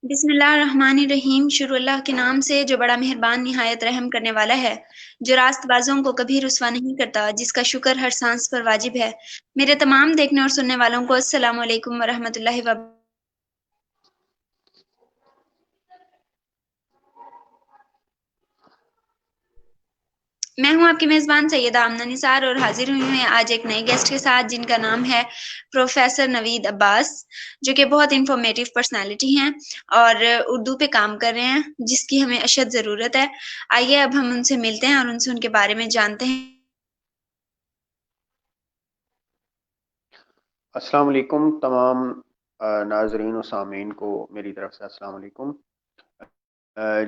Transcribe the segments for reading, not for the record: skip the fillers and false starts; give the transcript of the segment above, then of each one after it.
بسم اللہ الرحمن الرحیم۔ شروع اللہ کے نام سے جو بڑا مہربان نہایت رحم کرنے والا ہے، جو راست بازوں کو کبھی رسوا نہیں کرتا، جس کا شکر ہر سانس پر واجب ہے۔ میرے تمام دیکھنے اور سننے والوں کو السلام علیکم ورحمۃ اللہ وبرکاتہ۔ میں ہوں آپ کی میزبان سیدہ آمنہ نثار اور حاضر ہوئی ہوں آج ایک نئے گیسٹ کے ساتھ، جن کا نام ہے پروفیسر نوید عباس، جو کہ بہت انفارمیٹیو پرسنالٹی ہیں اور اردو پہ کام کر رہے ہیں، جس کی ہمیں اشد ضرورت ہے۔ آئیے اب ہم ان سے ملتے ہیں اور ان سے ان کے بارے میں جانتے ہیں۔ السلام علیکم تمام ناظرین و سامعین کو میری طرف سے السلام علیکم۔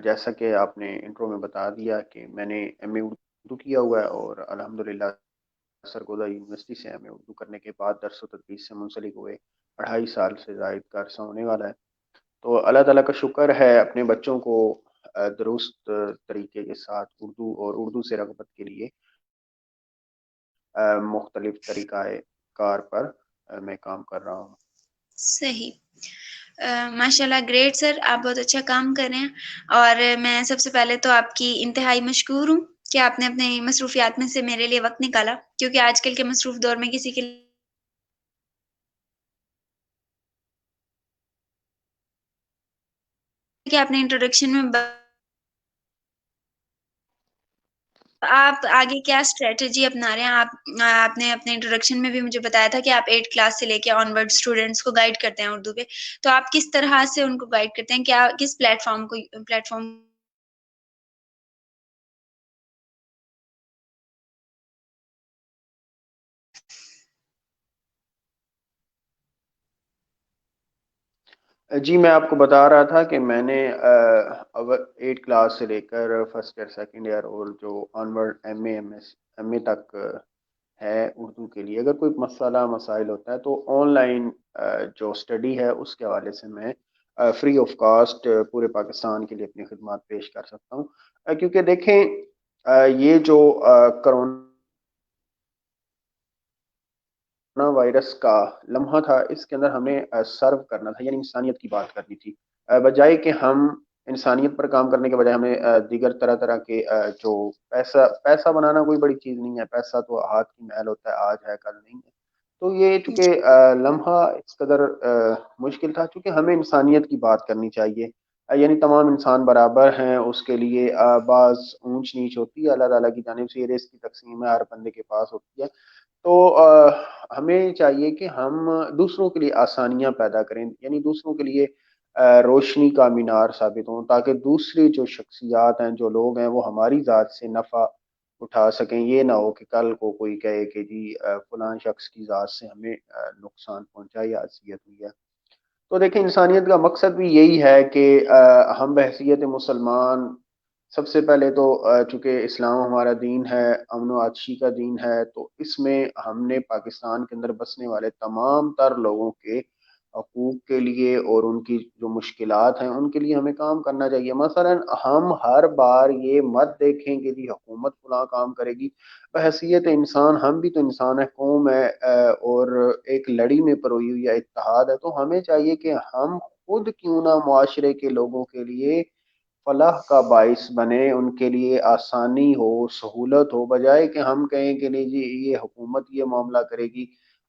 جیسا کہ آپ نے انٹرو میں بتا دیا کہ میں نے ایم اے اردو کیا ہوا ہے اور الحمدللہ سرگودا یونیورسٹی سے ایم اے اردو کرنے کے بعد درس و تدریس سے منسلک ہوئے 2.5 سال سے زائد کا عرصہ ہونے والا ہے۔ تو اللہ تعالیٰ کا شکر ہے اپنے بچوں کو درست طریقے کے ساتھ اردو اور اردو سے رغبت کے لیے مختلف طریقہ کار پر میں کام کر رہا ہوں۔ صحیح، ماشاء اللہ، گریٹ سر، آپ بہت اچھا کام کر رہے ہیں، اور میں سب سے پہلے تو آپ کی انتہائی مشکور ہوں کہ آپ نے اپنے مصروفیات میں سے میرے لیے وقت نکالا، کیونکہ آج کل کے مصروف دور میں کسی کے کہ آپ نے انٹروڈکشن میں آپ آگے کیا اسٹریٹجی اپنا رہے ہیں؟ آپ نے اپنے انٹروڈکشن میں بھی مجھے بتایا تھا کہ آپ 8 کلاس سے لے کے آن ورڈ اسٹوڈینٹس کو گائیڈ کرتے ہیں اردو پہ، تو آپ کس طرح سے ان کو گائیڈ کرتے ہیں؟ کیا کس پلیٹ فارم جی میں آپ کو بتا رہا تھا کہ میں نے 8 کلاس سے لے کر فرسٹ ایئر سیکنڈ ایئر اور جو آنورڈ ایم اے تک ہے اردو کے لیے، اگر کوئی مسائل ہوتا ہے تو آن لائن جو اسٹڈی ہے اس کے حوالے سے میں فری آف کاسٹ پورے پاکستان کے لیے اپنی خدمات پیش کر سکتا ہوں۔ کیونکہ دیکھیں یہ جو کرونا وائرس کا لمحہ تھا، اس کے اندر ہمیں سرو کرنا تھا، یعنی انسانیت کی بات کرنی تھی، بجائے کہ ہم انسانیت پر کام کرنے کے بجائے ہمیں دیگر طرح طرح کے جو پیسہ بنانا کوئی بڑی چیز نہیں ہے، پیسہ تو ہاتھ کی میل ہوتا ہے، آج ہے کل نہیں ہے۔ تو یہ چونکہ لمحہ اس قدر مشکل تھا، چونکہ ہمیں انسانیت کی بات کرنی چاہیے، یعنی تمام انسان برابر ہیں، اس کے لیے بعض اونچ نیچ ہوتی ہے، اللہ تعالیٰ کی جانب سے یہ رزق کی تقسیم ہے، ہر بندے کے پاس ہوتی ہے۔ تو ہمیں چاہیے کہ ہم دوسروں کے لیے آسانیاں پیدا کریں، یعنی دوسروں کے لیے روشنی کا مینار ثابت ہوں، تاکہ دوسری جو شخصیات ہیں، جو لوگ ہیں، وہ ہماری ذات سے نفع اٹھا سکیں۔ یہ نہ ہو کہ کل کو کوئی کہے کہ جی فلاں شخص کی ذات سے ہمیں نقصان پہنچا یا اذیت ہوئی ہے۔ تو دیکھیں انسانیت کا مقصد بھی یہی ہے کہ ہم بحیثیت مسلمان سب سے پہلے تو چونکہ اسلام ہمارا دین ہے، امن و آتشی کا دین ہے، تو اس میں ہم نے پاکستان کے اندر بسنے والے تمام تر لوگوں کے حقوق کے لیے اور ان کی جو مشکلات ہیں ان کے لیے ہمیں کام کرنا چاہیے۔ مثلا ہم ہر بار یہ مت دیکھیں کہ جی حکومت فلاں کام کرے گی، بحیثیت انسان ہم بھی تو انسان ہے، قوم ہے، اور ایک لڑی میں پروئی ہوئی ہے، اتحاد ہے، تو ہمیں چاہیے کہ ہم خود کیوں نہ معاشرے کے لوگوں کے لیے فلاح کا باعث بنے، ان کے لیے آسانی ہو، سہولت ہو، بجائے کہ ہم کہیں کہ نہیں جی یہ حکومت یہ معاملہ کرے گی۔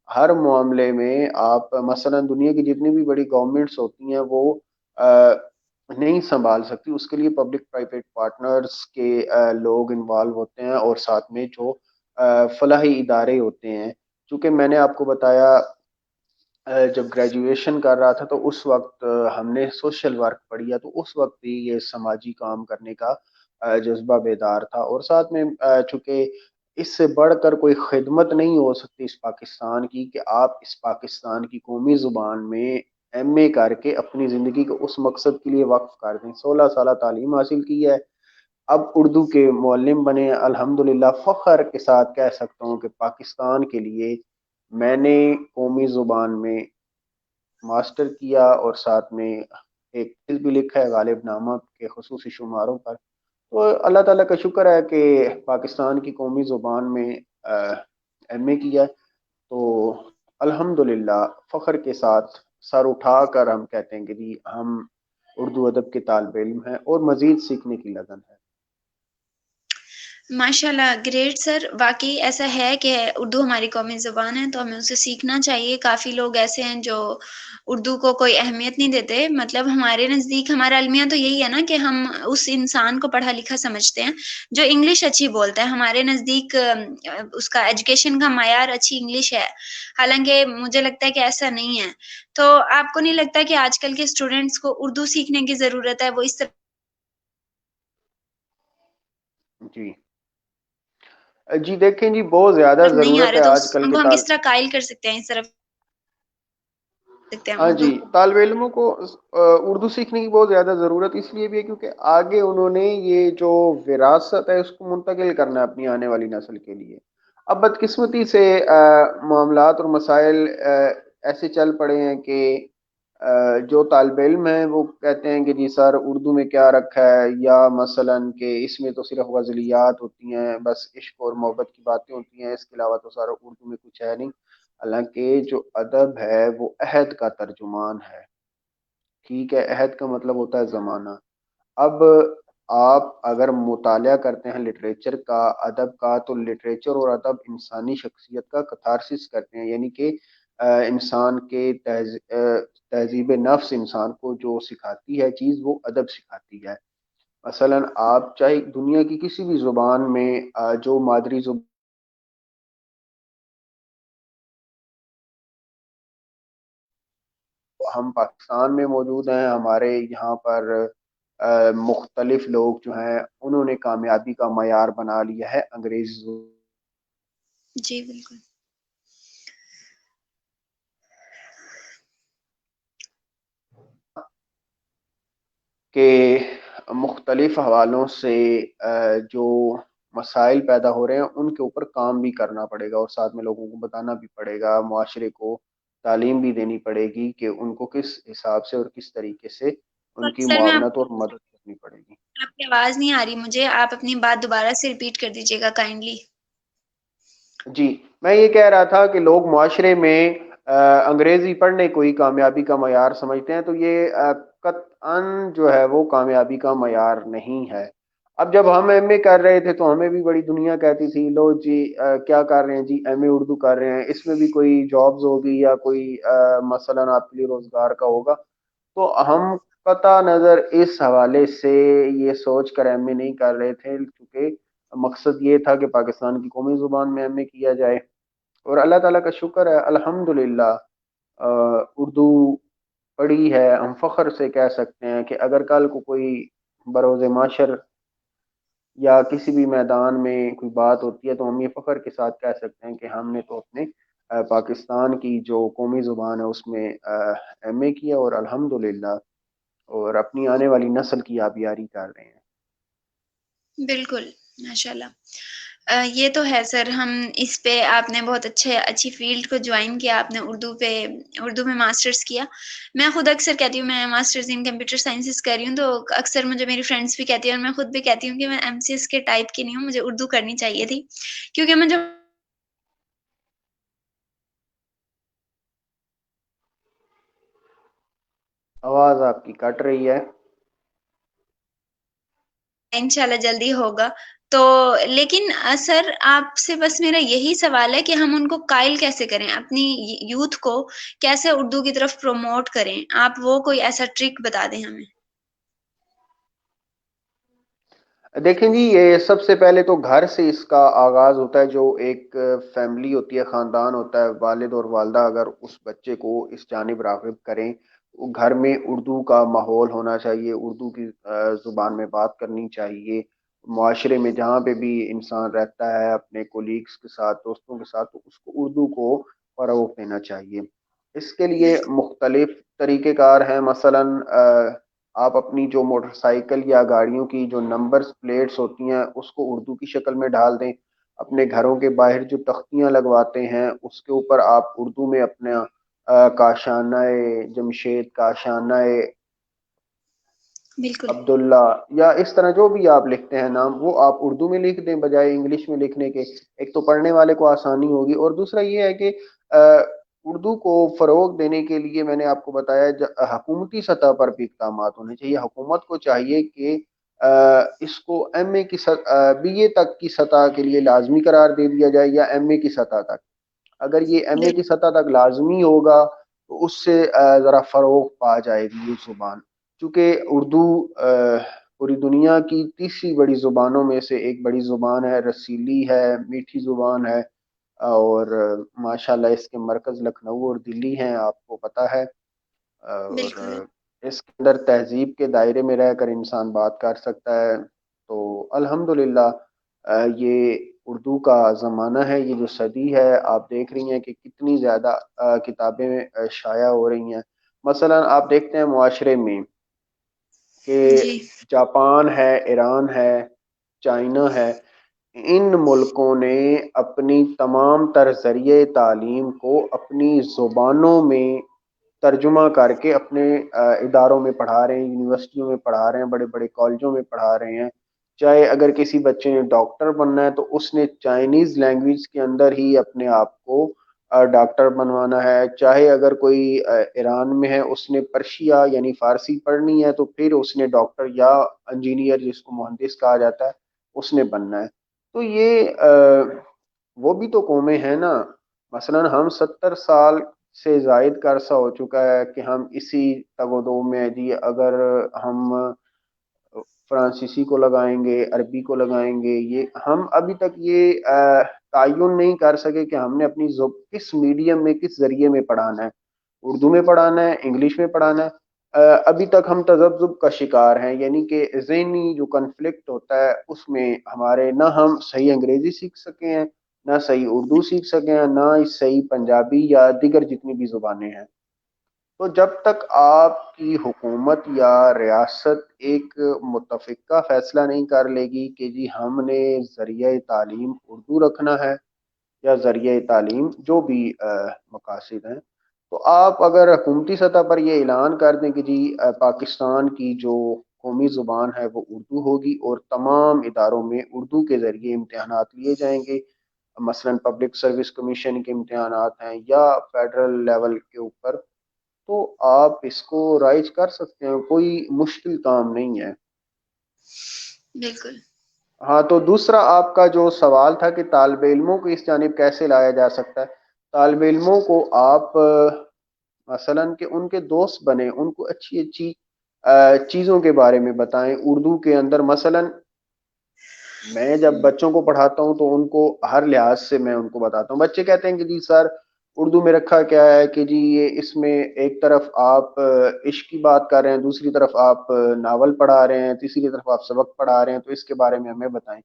ہر معاملے میں آپ مثلا دنیا کی جتنی بھی بڑی گورنمنٹس ہوتی ہیں وہ نہیں سنبھال سکتی، اس کے لیے پبلک پرائیویٹ پارٹنرز کے لوگ انوالو ہوتے ہیں، اور ساتھ میں جو فلاحی ادارے ہوتے ہیں۔ چونکہ میں نے آپ کو بتایا جب گریجویشن کر رہا تھا تو اس وقت ہم نے سوشل ورک پڑھی ہے، تو اس وقت بھی یہ سماجی کام کرنے کا جذبہ بیدار تھا، اور ساتھ میں چونکہ اس سے بڑھ کر کوئی خدمت نہیں ہو سکتی اس پاکستان کی کہ آپ اس پاکستان کی قومی زبان میں ایم اے کر کے اپنی زندگی کو اس مقصد کے لیے وقف کر دیں۔ 16 سالہ تعلیم حاصل کی ہے، اب اردو کے معلم بنے، الحمدللہ فخر کے ساتھ کہہ سکتا ہوں کہ پاکستان کے لیے میں نے قومی زبان میں ماسٹر کیا، اور ساتھ میں ایک چیز بھی لکھا ہے غالب نامہ کے خصوصی شماروں پر۔ تو اللہ تعالیٰ کا شکر ہے کہ پاکستان کی قومی زبان میں ایم اے کیا، تو الحمدللہ فخر کے ساتھ سر اٹھا کر ہم کہتے ہیں کہ جی ہم اردو ادب کے طالب علم ہیں اور مزید سیکھنے کی لگن ہے۔ ماشاءاللہ، گریٹ سر، واقعی ایسا ہے کہ اردو ہماری قومی زبان ہے تو ہمیں اسے سیکھنا چاہیے۔ کافی لوگ ایسے ہیں جو اردو کو کوئی اہمیت نہیں دیتے، مطلب ہمارے نزدیک ہمارا المیہ تو یہی ہے نا کہ ہم اس انسان کو پڑھا لکھا سمجھتے ہیں جو انگلش اچھی بولتا ہے۔ ہمارے نزدیک اس کا ایجوکیشن کا معیار اچھی انگلش ہے، حالانکہ مجھے لگتا ہے کہ ایسا نہیں ہے۔ تو آپ کو نہیں لگتا کہ آج کل کے اسٹوڈینٹس کو اردو سیکھنے کی ضرورت ہے؟ وہ اس طرح جی جی دیکھیں جی، بہت زیادہ نہیں آ ضرورت رہے ہے تو آج کل ان کے کو ہم کس طرح قائل کر سکتے ہیں اس طرف سکتے ہیں ہاں اردو جی، کو؟ طالب علموں کو اردو سیکھنے کی بہت زیادہ ضرورت اس لیے بھی ہے کیونکہ آگے انہوں نے یہ جو وراثت ہے اس کو منتقل کرنا ہے اپنی آنے والی نسل کے لیے۔ اب بدقسمتی سے معاملات اور مسائل ایسے چل پڑے ہیں کہ جو طالب علم ہیں وہ کہتے ہیں کہ جی سر اردو میں کیا رکھا ہے، یا مثلا کہ اس میں تو صرف غزلیات ہوتی ہیں، بس عشق اور محبت کی باتیں ہوتی ہیں، اس کے علاوہ تو سارا اردو میں کچھ ہے نہیں۔ حالانکہ جو ادب ہے وہ عہد کا ترجمان ہے، ٹھیک ہے، عہد کا مطلب ہوتا ہے زمانہ۔ اب آپ اگر مطالعہ کرتے ہیں لٹریچر کا، ادب کا، تو لٹریچر اور ادب انسانی شخصیت کا کتھارسس کرتے ہیں، یعنی کہ انسان کے تہذیب نفس انسان کو جو سکھاتی ہے چیز وہ ادب سکھاتی ہے۔ مثلا آپ چاہے دنیا کی کسی بھی زبان میں جو مادری زبان ہم پاکستان میں موجود ہیں، ہمارے یہاں پر مختلف لوگ جو ہیں انہوں نے کامیابی کا معیار بنا لیا ہے انگریزی جی بالکل۔ کے مختلف حوالوں سے جو مسائل پیدا ہو رہے ہیں ان کے اوپر کام بھی کرنا پڑے گا، اور ساتھ میں لوگوں کو بتانا بھی پڑے گا، معاشرے کو تعلیم بھی دینی پڑے گی کہ ان کو کس حساب سے اور کس طریقے سے ان کی سر میں معاونت اور مدد کرنی پڑے گی۔ آپ کی آواز نہیں آ رہی مجھے، آپ اپنی بات دوبارہ سے ریپیٹ کر دیجیے گا کائنڈلی۔ جی میں یہ کہہ رہا تھا کہ لوگ معاشرے میں انگریزی پڑھنے کو ہی کامیابی کا معیار سمجھتے ہیں، تو یہ قطعاً جو ہے وہ کامیابی کا معیار نہیں ہے۔ اب جب ہم ایم اے کر رہے تھے تو ہمیں بھی بڑی دنیا کہتی تھی لو جی کیا کر رہے ہیں جی، ایم اے اردو کر رہے ہیں، اس میں بھی کوئی جابز ہوگی یا کوئی مثلاً آپ کے لیے روزگار کا ہوگا۔ تو ہم قطع نظر اس حوالے سے یہ سوچ کر ایم اے نہیں کر رہے تھے، کیونکہ مقصد یہ تھا کہ پاکستان کی قومی زبان میں ایم اے کیا جائے۔ اور اللہ تعالیٰ کا شکر ہے الحمدللہ اردو پڑھی ہے، ہم فخر سے کہہ سکتے ہیں کہ اگر کل کو کوئی بروز معاشر یا کسی بھی میدان میں کوئی بات ہوتی ہے تو ہم یہ فخر کے ساتھ کہہ سکتے ہیں کہ ہم نے تو اپنے پاکستان کی جو قومی زبان ہے اس میں ایم اے کیا، اور الحمدللہ اور اپنی آنے والی نسل کی آبیاری کر رہے ہیں۔ بالکل، ماشاءاللہ۔ یہ تو ہے سر، ہم اس پہ آپ نے بہت اچھی فیلڈ کو جوائن کیا، آپ نے اردو میں ماسٹرز کیا۔ میں خود اکثر کہتی ہوں میں ماسٹرز ان کمپیوٹر سائنسز کر رہی ہوں، تو اکثر مجھے میری فرینڈس بھی کہتی ہیں اور میں خود بھی کہتی ہوں کہ میں ایم سی ایس کے ٹائپ کی نہیں ہوں، مجھے اردو کرنی چاہیے تھی، کیونکہ مجھے آواز آپ کی کٹ رہی ہے۔ انشاءاللہ جلدی ہوگا تو۔ لیکن سر آپ سے بس میرا یہی سوال ہے کہ ہم ان کو قائل کیسے کریں، اپنی یوتھ کو کیسے اردو کی طرف پروموٹ کریں؟ آپ وہ کوئی ایسا ٹرک بتا دیں ہمیں۔ دیکھیں جی، یہ سب سے پہلے تو گھر سے اس کا آغاز ہوتا ہے، جو ایک فیملی ہوتی ہے، خاندان ہوتا ہے، والد اور والدہ اگر اس بچے کو اس جانب راغب کریں، گھر میں اردو کا ماحول ہونا چاہیے، اردو کی زبان میں بات کرنی چاہیے، معاشرے میں جہاں پہ بھی انسان رہتا ہے اپنے کولیگز کے ساتھ، دوستوں کے ساتھ، تو اس کو اردو کو فروغ دینا چاہیے۔ اس کے لیے بالکل مختلف طریقہ کار ہیں، مثلاً آپ اپنی جو موٹر سائیکل یا گاڑیوں کی جو نمبرز پلیٹس ہوتی ہیں اس کو اردو کی شکل میں ڈال دیں، اپنے گھروں کے باہر جو تختیاں لگواتے ہیں اس کے اوپر آپ اردو میں اپنا کاشانہ جمشید، کاشانہ بالکل عبداللہ، یا اس طرح جو بھی آپ لکھتے ہیں نام، وہ آپ اردو میں لکھ دیں بجائے انگلش میں لکھنے کے۔ ایک تو پڑھنے والے کو آسانی ہوگی، اور دوسرا یہ ہے کہ اردو کو فروغ دینے کے لیے میں نے آپ کو بتایا حکومتی سطح پر بھی اقدامات ہونے چاہیے. حکومت کو چاہیے کہ اس کو ایم اے کی بی اے تک کی سطح کے لیے لازمی قرار دے دیا جائے یا ایم اے کی سطح تک. اگر یہ ایم اے کی سطح تک لازمی ہوگا تو اس سے ذرا فروغ پا جائے گی یہ زبان. چونکہ اردو پوری دنیا کی تیسری بڑی زبانوں میں سے ایک بڑی زبان ہے، رسیلی ہے، میٹھی زبان ہے، اور ماشاءاللہ اس کے مرکز لکھنؤ اور دلی ہیں، آپ کو پتہ ہے. اور بالکل اس کے اندر تہذیب کے دائرے میں رہ کر انسان بات کر سکتا ہے. تو الحمدللہ یہ اردو کا زمانہ ہے، یہ جو صدی ہے. آپ دیکھ رہی ہیں کہ کتنی زیادہ کتابیں شائع ہو رہی ہیں. مثلا آپ دیکھتے ہیں معاشرے میں کہ جی. جاپان ہے، ایران ہے، چائنا ہے، ان ملکوں نے اپنی تمام تر ذریعہ تعلیم کو اپنی زبانوں میں ترجمہ کر کے اپنے اداروں میں پڑھا رہے ہیں، یونیورسٹیوں میں پڑھا رہے ہیں، بڑے بڑے کالجوں میں پڑھا رہے ہیں. چاہے اگر کسی بچے نے ڈاکٹر بننا ہے تو اس نے چائنیز لینگویج کے اندر ہی اپنے آپ کو ڈاکٹر بنوانا ہے. چاہے اگر کوئی ایران میں ہے، اس نے پرشیا یعنی فارسی پڑھنی ہے تو پھر اس نے ڈاکٹر یا انجینئر جس کو مہندس کہا جاتا ہے اس نے بننا ہے. تو یہ وہ بھی تو قومیں ہیں نا. مثلا ہم 70 سال سے زائد کا عرصہ ہو چکا ہے کہ ہم اسی تگ و دو میں جی. اگر ہم فرانسیسی کو لگائیں گے، عربی کو لگائیں گے، یہ ہم ابھی تک یہ تعین نہیں کر سکے کہ ہم نے اپنی کس میڈیم میں کس ذریعے میں پڑھانا ہے، اردو میں پڑھانا ہے، انگلش میں پڑھانا ہے. ابھی تک ہم تذبذب کا شکار ہیں، یعنی کہ ذہنی جو کنفلکٹ ہوتا ہے اس میں ہمارے نہ ہم صحیح انگریزی سیکھ سکے ہیں، نہ صحیح اردو سیکھ سکے ہیں، نہ صحیح پنجابی یا دیگر جتنی بھی زبانیں ہیں. تو جب تک آپ کی حکومت یا ریاست ایک متفقہ فیصلہ نہیں کر لے گی کہ جی ہم نے ذریعہ تعلیم اردو رکھنا ہے یا ذریعہ تعلیم جو بھی مقاصد ہیں، تو آپ اگر حکومتی سطح پر یہ اعلان کر دیں کہ جی پاکستان کی جو قومی زبان ہے وہ اردو ہوگی اور تمام اداروں میں اردو کے ذریعے امتحانات لیے جائیں گے، مثلا پبلک سروس کمیشن کے امتحانات ہیں یا فیڈرل لیول کے اوپر، تو آپ اس کو رائج کر سکتے ہیں، کوئی مشکل کام نہیں ہے. بالکل. ہاں، تو دوسرا آپ کا جو سوال تھا کہ طالب علموں کو اس جانب کیسے لایا جا سکتا ہے. طالب علموں کو آپ مثلا کہ ان کے دوست بنے، ان کو اچھی اچھی چیزوں کے بارے میں بتائیں اردو کے اندر. مثلا میں جب بچوں کو پڑھاتا ہوں تو ان کو ہر لحاظ سے میں ان کو بتاتا ہوں. بچے کہتے ہیں کہ جی سر اردو میں رکھا کیا ہے کہ جی یہ اس میں ایک طرف آپ عشق کی بات کر رہے ہیں، دوسری طرف آپ ناول پڑھا رہے ہیں، تیسری طرف آپ سبق پڑھا رہے ہیں، تو اس کے بارے میں ہمیں بتائیں.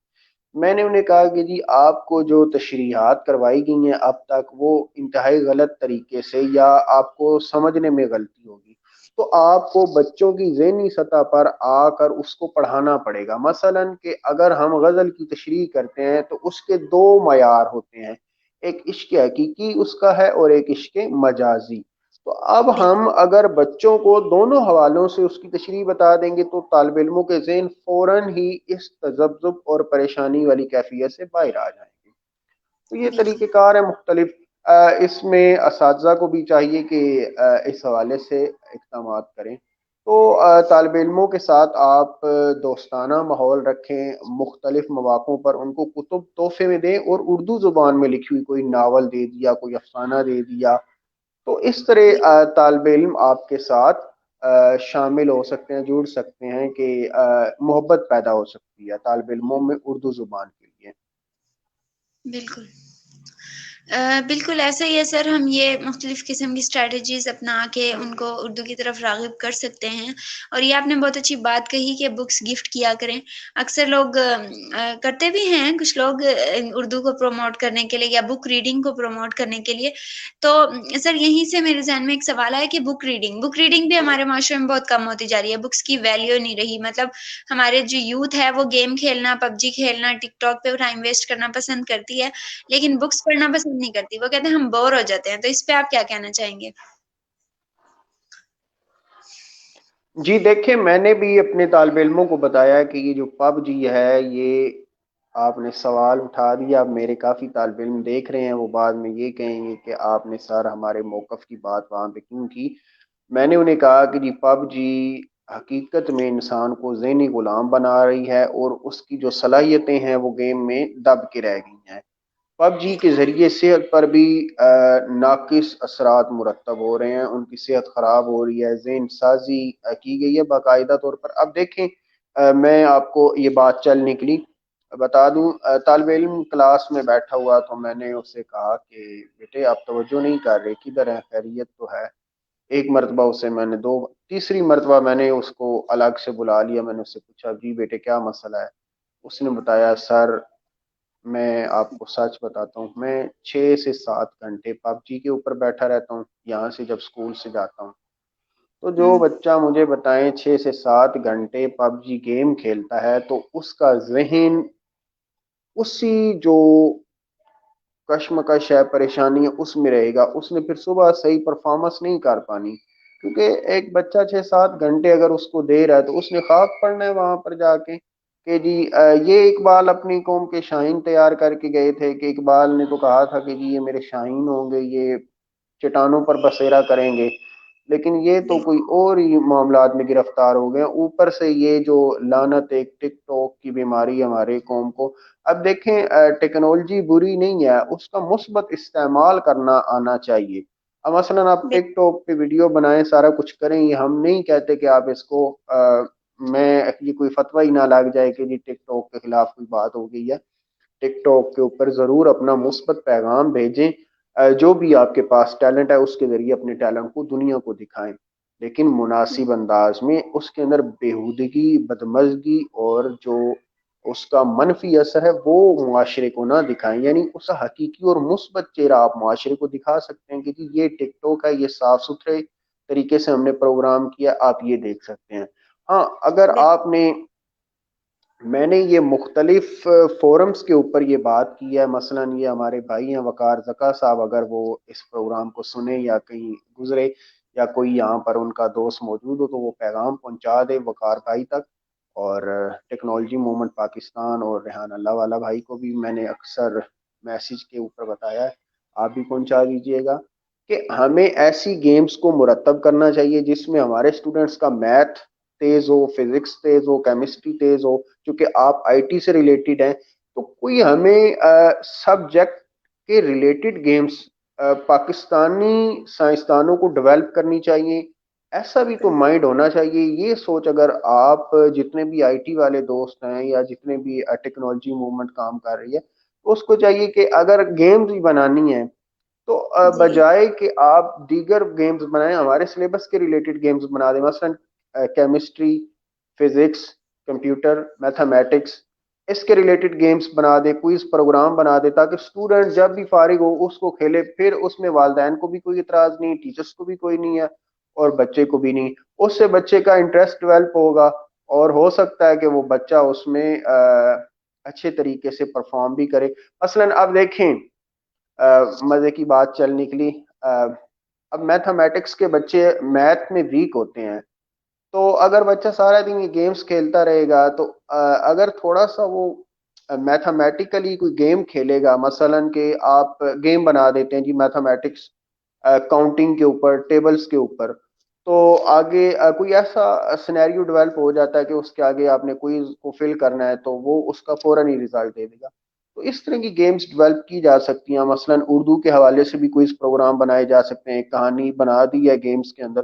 میں نے انہیں کہا کہ جی آپ کو جو تشریحات کروائی گئی ہیں اب تک وہ انتہائی غلط طریقے سے یا آپ کو سمجھنے میں غلطی ہوگی، تو آپ کو بچوں کی ذہنی سطح پر آ کر اس کو پڑھانا پڑے گا. مثلا کہ اگر ہم غزل کی تشریح کرتے ہیں تو اس کے دو معیار ہوتے ہیں، ایک عشق حقیقی اس کا ہے اور ایک عشق مجازی. تو اب بالکل. ہم اگر بچوں کو دونوں حوالوں سے اس کی تشریح بتا دیں گے تو طالب علموں کے ذہن فوراً ہی اس تذبذب اور پریشانی والی کیفیت سے باہر آ جائیں گے. تو یہ بالکل. طریقہ کار ہے مختلف. اس میں اساتذہ کو بھی چاہیے کہ اس حوالے سے اقدامات کریں. تو طالب علموں کے ساتھ آپ دوستانہ ماحول رکھیں، مختلف مواقعوں پر ان کو کتب تحفے میں دیں اور اردو زبان میں لکھی ہوئی کوئی ناول دے دیا، کوئی افسانہ دے دیا. تو اس طرح طالب علم آپ کے ساتھ شامل ہو سکتے ہیں، جڑ سکتے ہیں کہ محبت پیدا ہو سکتی ہے طالب علموں میں اردو زبان کے لیے. بالکل. بالکل ایسا ہی ہے سر. ہم یہ مختلف قسم کی اسٹریٹجیز اپنا کے ان کو اردو کی طرف راغب کر سکتے ہیں. اور یہ آپ نے بہت اچھی بات کہی کہ بکس گفٹ کیا کریں. اکثر لوگ کرتے بھی ہیں، کچھ لوگ اردو کو پروموٹ کرنے کے لیے یا بک ریڈنگ کو پروموٹ کرنے کے لیے. تو سر یہیں سے میرے ذہن میں ایک سوال ہے کہ بک ریڈنگ بھی ہمارے معاشرے میں بہت کم ہوتی جا رہی ہے. بکس کی ویلیو نہیں رہی. مطلب ہمارے جو یوتھ ہے وہ گیم کھیلنا، پب جی کھیلنا، ٹک ٹاک پہ ٹائم ویسٹ کرنا پسند کرتی ہے، لیکن بکس پڑھنا پسند نہیں کرتی. وہ کہتے ہیں ہم بور ہو جاتے ہیں. تو اس پہ آپ کیا کہنا چاہیں گے؟ جی دیکھیں، میں نے بھی اپنے طالب علموں کو بتایا کہ یہ جو پب جی ہے یہ آپ نے سوال اٹھا دیا. اب میرے کافی طالب علم دیکھ رہے ہیں, وہ بعد میں یہ کہیں گے کہ آپ نے سر ہمارے موقف کی بات وہاں پہ کیوں کی. میں نے انہیں کہا کہ جی پب جی حقیقت میں انسان کو ذہنی غلام بنا رہی ہے, اور اس کی جو صلاحیتیں ہیں وہ گیم میں دب کے رہ گئی ہیں. پب جی کے ذریعے صحت پر بھی ناقص اثرات مرتب ہو رہے ہیں, ان کی صحت خراب ہو رہی ہے, ذہن سازی کی گئی ہے باقاعدہ طور پر. اب دیکھیں, میں آپ کو یہ بات چل نکلی بتا دوں. طالب علم کلاس میں بیٹھا ہوا تو میں نے اس سے کہا کہ بیٹے آپ توجہ نہیں کر رہے, کدھر ہے, خیریت تو ہے. ایک مرتبہ اسے میں نے تیسری مرتبہ میں نے اس کو الگ سے بلا لیا. میں نے اس سے پوچھا جی بیٹے کیا مسئلہ ہے. اس نے بتایا سر میں آپ کو سچ بتاتا ہوں, میں 6 سے 7 گھنٹے پب جی کے اوپر بیٹھا رہتا ہوں یہاں سے جب اسکول سے جاتا ہوں. تو جو ہوں بچہ مجھے بتائیں 6 سے 7 گھنٹے پب جی گیم کھیلتا ہے تو اس کا ذہن اسی جو کشمکش ہے, پریشانی ہے, اس میں رہے گا. اس نے پھر صبح صحیح پرفارمنس نہیں کر پانی, کیونکہ ایک بچہ 6 7 گھنٹے اگر اس کو دے رہا ہے تو اس نے خاک پڑنا ہے وہاں پر جا کے کہ جی یہ اقبال اپنی قوم کے شاہین تیار کر کے گئے تھے کہ اقبال نے تو کہا تھا کہ جی یہ میرے شاہین ہوں گے, یہ چٹانوں پر بسیرا کریں گے, لیکن یہ تو کوئی بالکل اور ہی معاملات میں گرفتار ہو گئے. اوپر سے یہ جو لعنت ایک ٹک ٹاک کی بیماری ہمارے قوم کو. اب دیکھیں ٹیکنالوجی بری نہیں ہے, اس کا مثبت استعمال کرنا آنا چاہیے. اب مثلا آپ ٹک ٹاک پہ ویڈیو بنائیں, سارا کچھ کریں, یہ ہم نہیں کہتے کہ آپ اس کو میں یہ کوئی فتویٰ ہی نہ لگ جائے کہ جی ٹک ٹاک کے خلاف کوئی بات ہو گئی ہے. ٹک ٹاک کے اوپر ضرور اپنا مثبت پیغام بھیجیں, جو بھی آپ کے پاس ٹیلنٹ ہے اس کے ذریعے اپنے ٹیلنٹ کو دنیا کو دکھائیں, لیکن مناسب انداز میں. اس کے اندر بےہودگی, بدمزگی اور جو اس کا منفی اثر ہے وہ معاشرے کو نہ دکھائیں. یعنی اس حقیقی اور مثبت چہرہ آپ معاشرے کو دکھا سکتے ہیں کہ جی یہ ٹک ٹاک ہے, یہ صاف ستھرے طریقے سے ہم نے پروگرام کیا, آپ یہ دیکھ سکتے ہیں. ہاں اگر آپ نے, میں نے یہ مختلف فورمز کے اوپر یہ بات کی ہے, مثلا یہ ہمارے بھائی ہیں وقار زکا صاحب, اگر وہ اس پروگرام کو سنیں یا کہیں گزرے یا کوئی یہاں پر ان کا دوست موجود ہو تو وہ پیغام پہنچا دے وقار بھائی تک. اور ٹیکنالوجی موومنٹ پاکستان اور ریحان اللہ والا بھائی کو بھی میں نے اکثر میسج کے اوپر بتایا ہے, آپ بھی پہنچا دیجئے گا کہ ہمیں ایسی گیمز کو مرتب کرنا چاہیے جس میں ہمارے اسٹوڈنٹس کا میتھ تیز ہو, فزکس تیز ہو, کیمسٹری تیز ہو. چونکہ آپ آئی ٹی سے ریلیٹڈ ہیں تو کوئی ہمیں سبجیکٹ کے ریلیٹڈ گیمز پاکستانی سائنسدانوں کو ڈیولپ کرنی چاہیے. ایسا بھی تو مائنڈ ہونا چاہیے. یہ سوچ اگر آپ جتنے بھی آئی ٹی والے دوست ہیں یا جتنے بھی ٹیکنالوجی موومنٹ کام کر رہی ہے, تو اس کو چاہیے کہ اگر گیمز بھی بنانی ہے تو جی بجائے کہ آپ دیگر گیمز بنائیں, ہمارے سلیبس کے ریلیٹڈ گیمز بنا دیں. مثلا کیمسٹری, فزکس, کمپیوٹر, میتھمیٹکس, اس کے ریلیٹڈ گیمز بنا دے, کوئز پروگرام بنا دے, تاکہ اسٹوڈنٹ جب بھی فارغ ہو اس کو کھیلے. پھر اس میں والدین کو بھی کوئی اعتراض نہیں, ٹیچرس کو بھی کوئی نہیں ہے, اور بچے کو بھی نہیں. اس سے بچے کا انٹرسٹ ڈیولپ ہوگا, اور ہو سکتا ہے کہ وہ بچہ اس میں اچھے طریقے سے پرفارم بھی کرے. مثلا اب دیکھیں, مزے کی بات چل نکلی, اب میتھمیٹکس کے بچے میتھ میں ویک ہوتے ہیں, تو اگر بچہ سارا دن یہ گیمز کھیلتا رہے گا تو اگر تھوڑا سا وہ میتھمیٹیکلی کوئی گیم کھیلے گا, مثلا کہ آپ گیم بنا دیتے ہیں جی میتھمیٹکس کاؤنٹنگ کے اوپر, ٹیبلز کے اوپر, تو آگے کوئی ایسا سینیریو ڈیولپ ہو جاتا ہے کہ اس کے آگے آپ نے کوئی کو فل کرنا ہے تو وہ اس کا فوراً ہی رزلٹ دے دے گا. تو اس طرح کی گیمز ڈیولپ کی جا سکتی ہیں. مثلا اردو کے حوالے سے بھی کوئی پروگرام بنائے جا سکتے ہیں, کہانی بنا دی ہے گیمز کے اندر,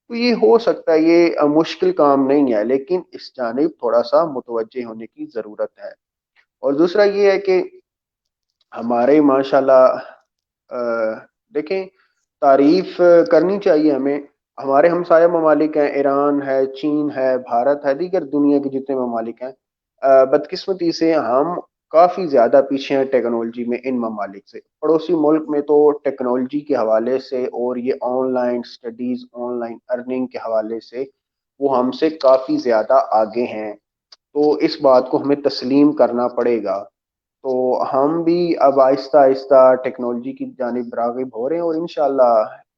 تو یہ ہو سکتا ہے. یہ مشکل کام نہیں ہے, لیکن اس جانب تھوڑا سا متوجہ ہونے کی ضرورت ہے. اور دوسرا یہ ہے کہ ہمارے ماشاءاللہ دیکھیں, تعریف کرنی چاہیے ہمیں. ہمارے ہمسایہ ممالک ہیں, ایران ہے, چین ہے, بھارت ہے, دیگر دنیا کے جتنے ممالک ہیں, بدقسمتی سے ہم کافی زیادہ پیچھے ہیں ٹیکنالوجی میں ان ممالک سے. پڑوسی ملک میں تو ٹیکنالوجی کے حوالے سے اور یہ on line studies, on line earning کے حوالے سے وہ ہم سے کافی زیادہ آگے ہیں. تو اس بات کو ہمیں تسلیم کرنا پڑے گا. تو ہم بھی اب آہستہ آہستہ ٹیکنالوجی کی جانب راغب ہو رہے ہیں, اور انشاءاللہ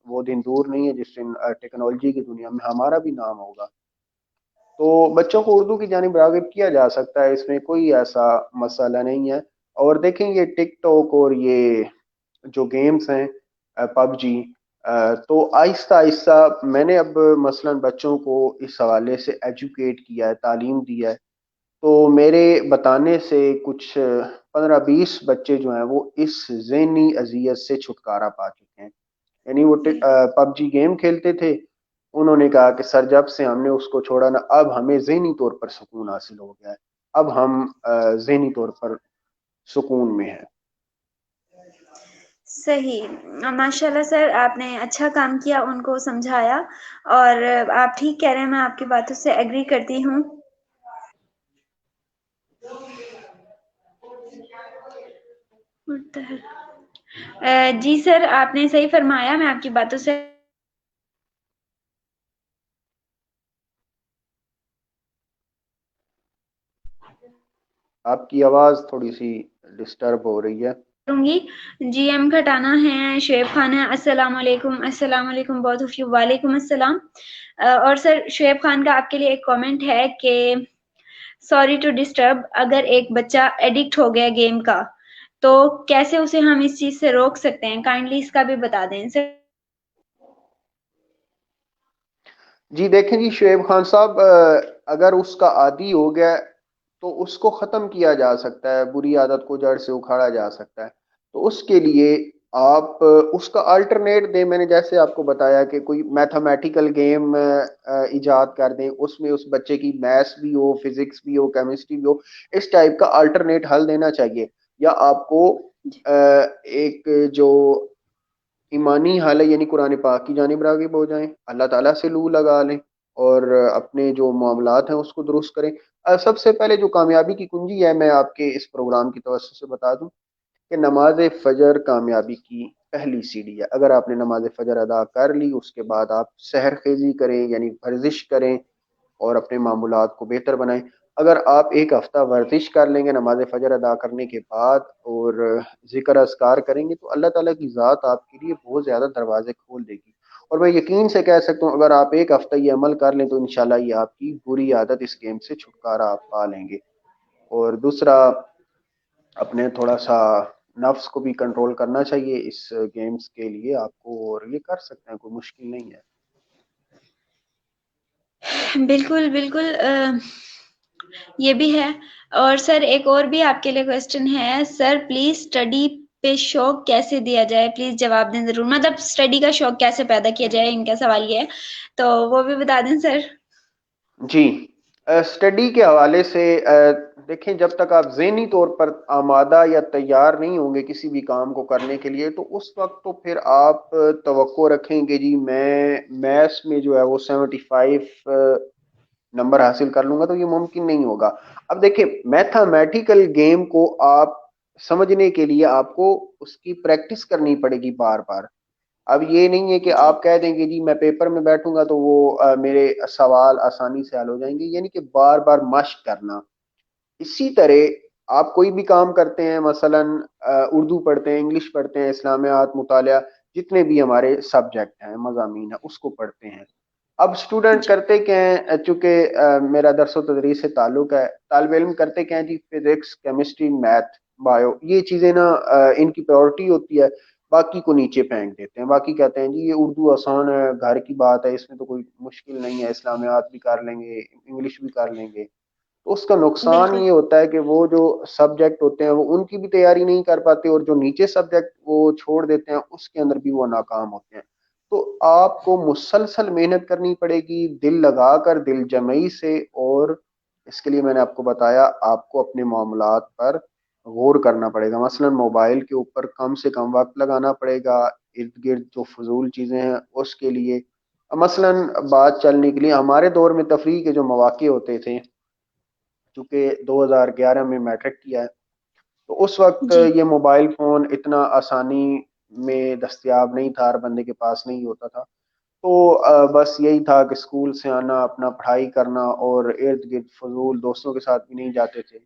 وہ دن دور نہیں ہے جس دن ٹیکنالوجی کی دنیا میں ہمارا بھی نام ہوگا. تو بچوں کو اردو کی جانب راغب کیا جا سکتا ہے، اس میں کوئی ایسا مسئلہ نہیں ہے۔ اور دیکھیں یہ ٹک ٹاک اور یہ جو گیمز ہیں پب جی، تو آہستہ آہستہ میں نے اب مثلا بچوں کو اس حوالے سے ایجوکیٹ کیا ہے، تعلیم دیا ہے، تو میرے بتانے سے کچھ 15-20 بچے جو ہیں وہ اس ذہنی اذیت سے چھٹکارا پا چکے ہیں۔ یعنی وہ پب جی گیم کھیلتے تھے، انہوں نے کہا کہ سر جب سے ہم نے اس کو چھوڑا نا، اب ہمیں ذہنی طور پر سکون حاصل ہو گیا ہے، اب ہم ذہنی طور پر سکون میں ہیں۔ صحیح، ماشاء اللہ سر، آپ نے اچھا کام کیا، ان کو سمجھایا، اور آپ ٹھیک کہہ رہے ہیں، میں آپ کی باتوں سے ایگری کرتی ہوں۔ جی سر، آپ نے صحیح فرمایا، میں آپ کی باتوں سے آپ کی آواز تھوڑی سی ڈسٹرب ہو رہی ہے۔ کروں گی۔ جی ایم کھٹانا ہے، شعیب خان ہے، السلام علیکم، السلام علیکم بہت آف یو، وعلیکم السلام۔ اور سر شعیب خان کا آپ کے لیے ایک کامنٹ ہے کہ سوری ٹو ڈسٹرب، اگر ایک بچہ ایڈکٹ ہو گیا گیم کا تو کیسے اسے ہم اس چیز سے روک سکتے ہیں، کائنڈلی اس کا بھی بتا دیں سر۔ جی دیکھیں جی شعیب خان صاحب، اگر اس کا عادی ہو گیا تو اس کو ختم کیا جا سکتا ہے، بری عادت کو جڑ سے اکھاڑا جا سکتا ہے۔ تو اس کے لیے آپ اس کا الٹرنیٹ دیں، میں نے جیسے آپ کو بتایا کہ کوئی میتھمیٹیکل گیم ایجاد کر دیں، اس میں اس بچے کی میتھس بھی ہو، فزکس بھی ہو، کیمسٹری بھی ہو، اس ٹائپ کا الٹرنیٹ حل دینا چاہیے۔ یا آپ کو ایک جو ایمانی حال ہے یعنی قرآن پاک کی جانب راغب ہو جائیں، اللہ تعالیٰ سے لو لگا لیں، اور اپنے جو معاملات ہیں اس کو درست کریں۔ سب سے پہلے جو کامیابی کی کنجی ہے، میں آپ کے اس پروگرام کی توسط سے بتا دوں کہ نماز فجر کامیابی کی پہلی سیڑھی ہے۔ اگر آپ نے نماز فجر ادا کر لی، اس کے بعد آپ سحر خیزی کریں یعنی ورزش کریں اور اپنے معمولات کو بہتر بنائیں۔ اگر آپ ایک ہفتہ ورزش کر لیں گے نماز فجر ادا کرنے کے بعد اور ذکر اذکار کریں گے، تو اللہ تعالیٰ کی ذات آپ کے لیے بہت زیادہ دروازے کھول دے گی۔ اور میں یقین سے کہہ سکتا ہوں اگر آپ ایک ہفتہ یہ عمل کر لیں تو انشاءاللہ یہ آپ کی بری عادت اس گیم سے چھٹکارا آپ پا لیں گے۔ اور دوسرا، اپنے تھوڑا سا نفس کو بھی کنٹرول کرنا چاہیے اس گیمز کے لیے آپ کو، اور یہ کر سکتے ہیں، کوئی مشکل نہیں ہے۔ بالکل بالکل، یہ بھی ہے۔ اور سر ایک اور بھی آپ کے لیے کوشچن ہے، سر پلیز اسٹڈی پہ شوق کیسے دیا جائے، پلیز جواب دیں ضرور، مطلب اسٹڈی کا شوق کیسے پیدا کیا جائے، ان کا سوال یہ ہے، تو وہ بھی بتا دیں سر۔ جی، اسٹڈی کے حوالے سے دیکھیں، جب تک آپ ذہنی طور پر آمادہ یا تیار نہیں ہوں گے کسی بھی کام کو کرنے کے لیے، تو اس وقت تو پھر آپ توقع رکھیں گے جی میں میتھس میں جو ہے وہ 75 نمبر حاصل کر لوں گا، تو یہ ممکن نہیں ہوگا۔ اب دیکھیں میتھمیٹیکل گیم کو آپ سمجھنے کے لیے آپ کو اس کی پریکٹس کرنی پڑے گی بار بار۔ اب یہ نہیں ہے کہ جی آپ کہہ دیں گے جی میں پیپر میں بیٹھوں گا تو وہ میرے سوال آسانی سے حل ہو جائیں گے، یعنی کہ بار بار مشق کرنا۔ اسی طرح آپ کوئی بھی کام کرتے ہیں، مثلا اردو پڑھتے ہیں، انگلش پڑھتے ہیں، اسلامیات مطالعہ، جتنے بھی ہمارے سبجیکٹ ہیں، مضامین ہیں، اس کو پڑھتے ہیں۔ اب اسٹوڈنٹ جی کرتے کیا ہیں، چونکہ میرا درس و تدریس سے تعلق ہے، طالب علم کرتے کیا ہیں جی، فزکس، کیمسٹری، میتھ، بایو، یہ چیزیں نا ان کی پریورٹی ہوتی ہے، باقی کو نیچے پھینک دیتے ہیں۔ باقی کہتے ہیں جی یہ اردو آسان ہے، گھر کی بات ہے، اس میں تو کوئی مشکل نہیں ہے، اسلامیات بھی کر لیں گے، انگلش بھی کر لیں گے۔ تو اس کا نقصان بالکل یہ ہوتا ہے کہ وہ جو سبجیکٹ ہوتے ہیں وہ ان کی بھی تیاری نہیں کر پاتے، اور جو نیچے سبجیکٹ وہ چھوڑ دیتے ہیں اس کے اندر بھی وہ ناکام ہوتے ہیں۔ تو آپ کو مسلسل محنت کرنی پڑے گی، دل لگا کر، دل جمعی سے، اور اس کے لیے میں نے آپ کو بتایا آپ کو اپنے معاملات پر غور کرنا پڑے گا۔ مثلا موبائل کے اوپر کم سے کم وقت لگانا پڑے گا، ارد گرد جو فضول چیزیں ہیں اس کے لیے، مثلا بات چلنے کے لیے ہمارے دور میں تفریح کے جو مواقع ہوتے تھے، چونکہ 2011 میں میٹرک کیا ہے، تو اس وقت جی یہ موبائل فون اتنا آسانی میں دستیاب نہیں تھا، ہر بندے کے پاس نہیں ہوتا تھا۔ تو بس یہی تھا کہ اسکول سے آنا، اپنا پڑھائی کرنا، اور ارد گرد فضول دوستوں کے ساتھ بھی نہیں جاتے تھے،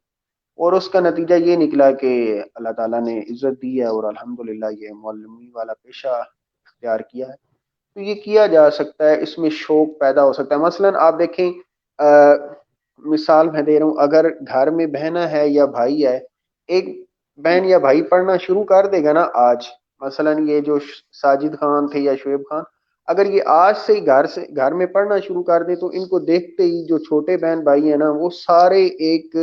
اور اس کا نتیجہ یہ نکلا کہ اللہ تعالیٰ نے عزت دی ہے، اور الحمدللہ یہ معلمی والا پیشہ اختیار کیا ہے۔ تو یہ کیا جا سکتا ہے، اس میں شوق پیدا ہو سکتا ہے۔ مثلا آپ دیکھیں مثال میں دے رہا ہوں، اگر گھر میں بہنا ہے یا بھائی ہے، ایک بہن یا بھائی پڑھنا شروع کر دے گا نا آج، مثلا یہ جو ساجد خان تھے یا شعیب خان، اگر یہ آج سے ہی گھر میں پڑھنا شروع کر دیں تو ان کو دیکھتے ہی جو چھوٹے بہن بھائی ہیں نا وہ سارے ایک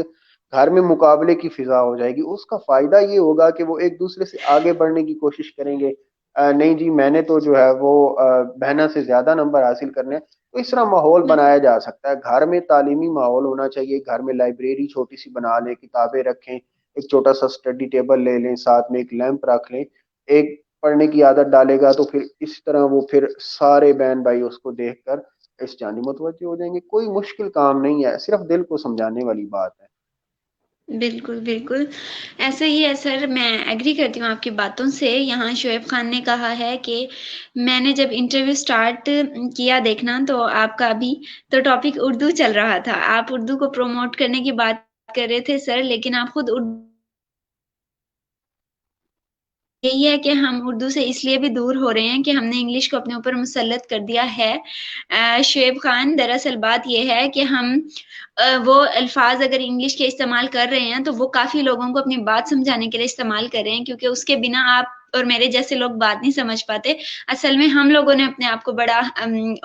گھر میں مقابلے کی فضا ہو جائے گی. اس کا فائدہ یہ ہوگا کہ وہ ایک دوسرے سے آگے بڑھنے کی کوشش کریں گے. نہیں جی میں نے تو جو ہے وہ بہنا سے زیادہ نمبر حاصل کرنے ہیں. تو اس طرح ماحول بالکل بنایا جا سکتا ہے. گھر میں تعلیمی ماحول ہونا چاہیے، گھر میں لائبریری چھوٹی سی بنا لیں، کتابیں رکھیں، ایک چھوٹا سا اسٹڈی ٹیبل لے لیں، ساتھ میں ایک لیمپ رکھ لیں. ایک پڑھنے کی عادت ڈالے گا تو پھر اس طرح وہ پھر سارے بہن بھائی اس کو دیکھ کر اس جانب متوجہ ہو جائیں گے. کوئی مشکل کام نہیں ہے، صرف دل کو سمجھانے والی بات ہے. بالکل بالکل ایسا ہی ہے سر، میں ایگری کرتی ہوں آپ کی باتوں سے. یہاں شعیب خان نے کہا ہے کہ میں نے جب انٹرویو سٹارٹ کیا دیکھنا تو آپ کا بھی تو ٹاپک اردو چل رہا تھا، آپ اردو کو پروموٹ کرنے کی بات کر رہے تھے سر، لیکن آپ خود اردو، یہی ہے کہ ہم اردو سے اس لیے بھی دور ہو رہے ہیں کہ ہم نے انگلش کو اپنے اوپر مسلط کر دیا ہے. شعیب خان، دراصل بات یہ ہے کہ ہم وہ الفاظ اگر انگلش کے استعمال کر رہے ہیں تو وہ کافی لوگوں کو اپنی بات سمجھانے کے لیے استعمال کر رہے ہیں، کیونکہ اس کے بنا آپ اور میرے جیسے لوگ بات نہیں سمجھ پاتے. اصل میں ہم لوگوں نے اپنے آپ کو بڑا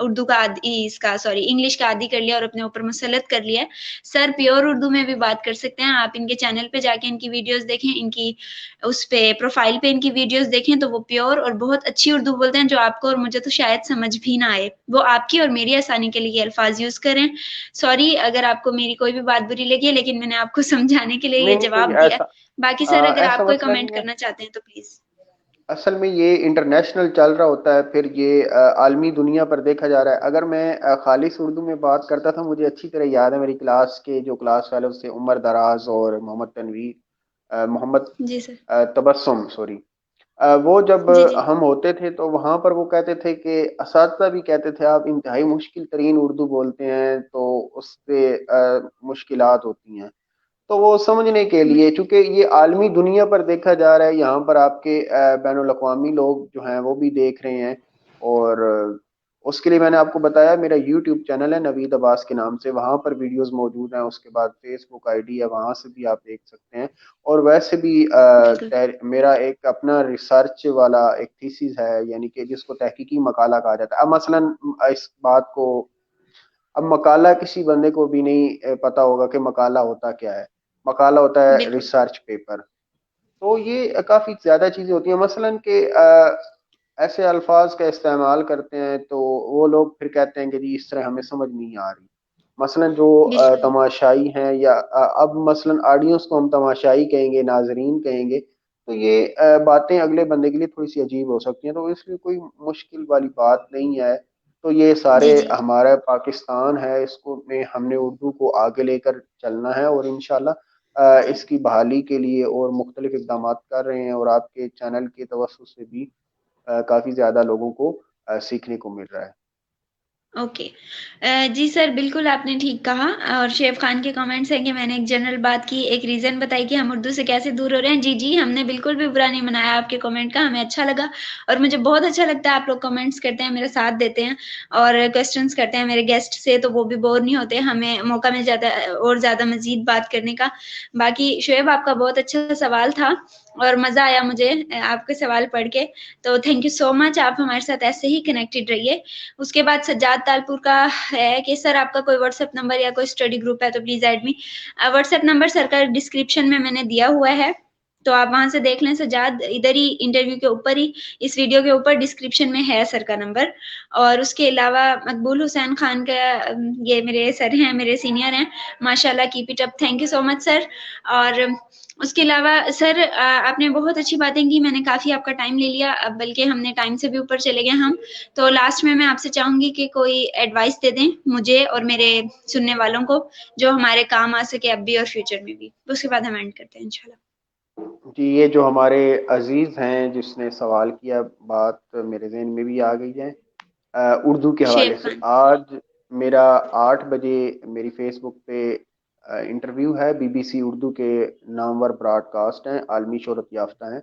اردو کا اس کا سوری انگلش کا عادی کر لیا اور اپنے اوپر مسلط کر لیا. سر پیور اردو میں بھی بات کر سکتے ہیں آپ، ان کے چینل پہ جا کے ان کی ویڈیوز دیکھیں، ان کی اس پہ پروفائل پہ ان کی ویڈیوز دیکھیں تو وہ پیور اور بہت اچھی اردو بولتے ہیں، جو آپ کو اور مجھے تو شاید سمجھ بھی نہ آئے. وہ آپ کی اور میری آسانی کے لیے الفاظ یوز کریں. سوری اگر آپ کو میری کوئی بھی بات بری لگی ہے، لیکن میں نے آپ کو سمجھانے کے لیے نہیں یہ نہیں نہیں، جواب دیا. ایسا باقی سر اگر ایسا آپ کوئی مسئلہ کمنٹ نہیں ہے. کرنا چاہتے ہیں تو پلیز. اصل میں یہ انٹرنیشنل چل رہا ہوتا ہے، پھر یہ عالمی دنیا پر دیکھا جا رہا ہے. اگر میں خالص اردو میں بات کرتا تھا، مجھے اچھی طرح یاد ہے میری کلاس کے جو کلاس فیلو تھے عمر دراز اور محمد تنویر، محمد جی سر. تبسم سوری، وہ جب جی جی ہم ہوتے تھے تو وہاں پر وہ کہتے تھے کہ اساتذہ بھی کہتے تھے آپ انتہائی مشکل ترین اردو بولتے ہیں، تو اس سے مشکلات ہوتی ہیں. تو وہ سمجھنے کے لیے، چونکہ یہ عالمی دنیا پر دیکھا جا رہا ہے، یہاں پر آپ کے بین الاقوامی لوگ جو ہیں وہ بھی دیکھ رہے ہیں. اور اس کے لیے میں نے آپ کو بتایا میرا یوٹیوب چینل ہے نوید عباس کے نام سے، وہاں پر ویڈیوز موجود ہیں. اس کے بعد فیس بک آئی ڈی ہے، وہاں سے بھی آپ دیکھ سکتے ہیں. اور ویسے بھی بالکل میرا ایک اپنا ریسرچ والا ایک تھیسس ہے، یعنی کہ جس کو تحقیقی مقالہ کہا جاتا ہے. اب مثلا اس بات کو، اب مقالہ کسی بندے کو بھی نہیں پتا ہوگا کہ مقالہ ہوتا کیا ہے. مقالہ ہوتا ہے بالکل ریسرچ پیپر. تو یہ کافی زیادہ چیزیں ہوتی ہیں، مثلا کہ ایسے الفاظ کا استعمال کرتے ہیں تو وہ لوگ پھر کہتے ہیں کہ جی اس طرح ہمیں سمجھ نہیں آ رہی. مثلا جو بالکل تماشائی ہیں، یا اب مثلا آڈینس کو ہم تماشائی کہیں گے، ناظرین کہیں گے، تو یہ باتیں اگلے بندے کے لیے تھوڑی سی عجیب ہو سکتی ہیں. تو اس لیے کوئی مشکل والی بات نہیں ہے. تو یہ سارے جی جی ہمارا پاکستان ہے، اس کو میں ہم نے اردو کو آگے لے کر چلنا ہے، اور انشاءاللہ اس کی بحالی کے لیے اور مختلف اقدامات کر رہے ہیں. اور آپ کے چینل کے توسط سے بھی کافی زیادہ لوگوں کو سیکھنے کو مل رہا ہے. اوکے. جی سر بالکل آپ نے ٹھیک کہا. اور شیف خان کے کامنٹس ہیں کہ میں نے ایک جنرل بات کی، ایک ریزن بتائی کہ ہم اردو سے کیسے دور ہو رہے ہیں. جی جی ہم نے بالکل بھی برا نہیں منایا آپ کے کامنٹ کا، ہمیں اچھا لگا اور مجھے بہت اچھا لگتا ہے آپ لوگ کامنٹس کرتے ہیں، میرا ساتھ دیتے ہیں اور کوسچنس کرتے ہیں میرے گیسٹ سے، تو وہ بھی بور نہیں ہوتے، ہمیں موقع مل جاتا ہے اور زیادہ مزید بات کرنے کا. باقی شعیب آپ کا بہت اچھا سوال تھا اور مزہ آیا مجھے آپ کے سوال پڑھ کے، تو تھینک یو سو مچ. آپ ہمارے ساتھ ایسے ہی کنیکٹڈ رہیے. اس کے بعد سجاد تالپور کا ہے کہ سر آپ کا کوئی واٹس ایپ نمبر یا کوئی اسٹڈی گروپ ہے تو please add me. WhatsApp number sir کا ڈسکرپشن میں نے دیا ہوا ہے، تو آپ وہاں سے دیکھ لیں. سجاد ادھر ہی انٹرویو کے اوپر ہی اس ویڈیو کے اوپر ڈسکرپشن میں ہے سر کا نمبر. اور اس کے علاوہ مقبول حسین خان کا، یہ میرے سر ہیں، میرے سینئر ہیں، ماشاءاللہ keep it up, thank you so much sir. اور اس کے علاوہ سر آپ نے بہت اچھی باتیں کی، میں نے کافی آپ کا ٹائم لے لیا، بلکہ ہم نے ٹائم سے بھی اوپر چلے گئے ہم. تو لاسٹ میں آپ سے چاہوں گی کہ کوئی ایڈوائس دے دیں مجھے اور میرے سننے والوں کو جو ہمارے کام آ سکے اب بھی اور فیوچر میں بھی. اس کے بعد ہم اینڈ کرتے ہیں انشاءاللہ. جی یہ جو ہمارے عزیز ہیں جس نے سوال کیا، بات میرے ذہن میں بھی آ گئی ہے. اردو کے حوالے شیب سے خان. آج میرا 8 بجے میری فیس بک پہ انٹرویو ہے، بی بی سی اردو کے نامور براڈ کاسٹ ہیں، عالمی شہرت یافتہ ہیں،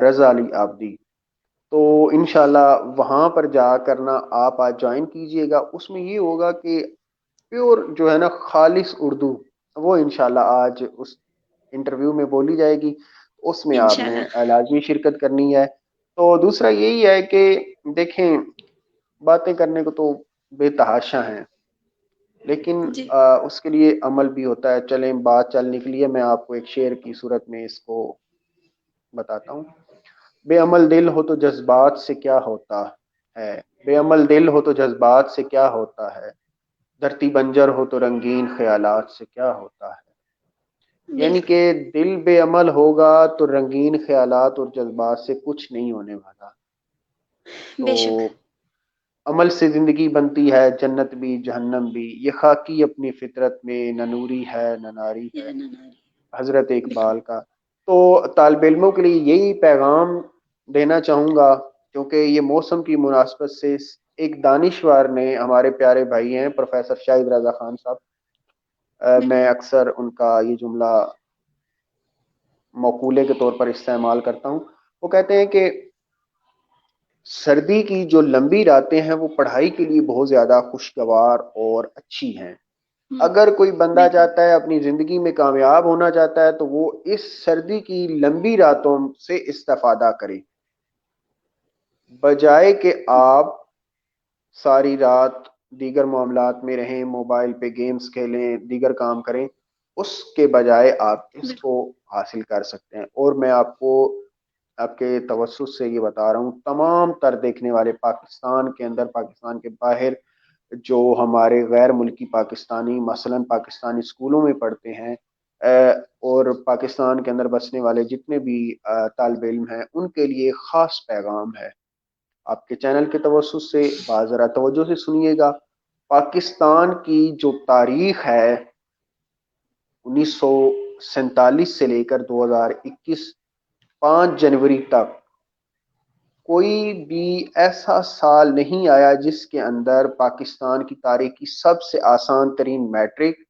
رضا علی آبدی. تو انشاءاللہ وہاں پر جا کرنا آپ آج جوائن کیجئے گا. اس میں یہ ہوگا کہ پیور جو ہے نا خالص اردو، وہ انشاءاللہ آج اس انٹرویو میں بولی جائے گی، اس میں آپ نے انشاءاللہ. لازمی شرکت کرنی ہے۔ تو دوسرا یہی ہے کہ دیکھیں، باتیں کرنے کو تو بے تحاشا ہیں، لیکن جی اس کے لیے عمل بھی ہوتا ہے۔ چلیں بات چلنے کے لیے میں آپ کو ایک شعر کی صورت میں اس کو بتاتا ہوں۔ بے عمل دل ہو تو جذبات سے کیا ہوتا ہے، بے عمل دل ہو تو جذبات سے کیا ہوتا ہے، دھرتی بنجر ہو تو رنگین خیالات سے کیا ہوتا ہے۔ یعنی بالکل. کہ دل بے عمل ہوگا تو رنگین خیالات اور جذبات سے کچھ نہیں ہونے والا۔ تو بے شک. عمل سے زندگی بنتی ہے جنت بھی جہنم بھی، یہ خاکی اپنی فطرت میں نہ نوری ہے نہ ناری ہے، یا نا ناری. حضرت بالکل. اقبال کا۔ تو طالب علموں کے لیے یہی پیغام دینا چاہوں گا، کیونکہ یہ موسم کی مناسبت سے ایک دانشور نے، ہمارے پیارے بھائی ہیں پروفیسر شاہد رضا خان صاحب، میں بالکل. اکثر ان کا یہ جملہ مقولے کے طور پر استعمال کرتا ہوں۔ وہ کہتے ہیں کہ سردی کی جو لمبی راتیں ہیں وہ پڑھائی کے لیے بہت زیادہ خوشگوار اور اچھی ہیں۔ ہوں. اگر کوئی بندہ بالکل. چاہتا ہے اپنی زندگی میں کامیاب ہونا چاہتا ہے تو وہ اس سردی کی لمبی راتوں سے استفادہ کرے، بجائے کہ آپ ساری رات دیگر معاملات میں رہیں، موبائل پہ گیمز کھیلیں، دیگر کام کریں، اس کے بجائے آپ اس بالکل. کو حاصل کر سکتے ہیں۔ اور میں آپ کو آپ کے توسط سے یہ بتا رہا ہوں، تمام تر دیکھنے والے پاکستان کے اندر، پاکستان کے باہر، جو ہمارے غیر ملکی پاکستانی مثلا پاکستانی اسکولوں میں پڑھتے ہیں، اور پاکستان کے اندر بسنے والے جتنے بھی طالب علم ہیں، ان کے لیے خاص پیغام ہے۔ آپ کے چینل کے توسط سے بازرا توجہ سے سنیے گا۔ پاکستان کی جو تاریخ ہے 1947 سے لے کر 2021 5 جنوری تک، کوئی بھی ایسا سال نہیں آیا جس کے اندر پاکستان کی تاریخ کی سب سے آسان ترین میٹرک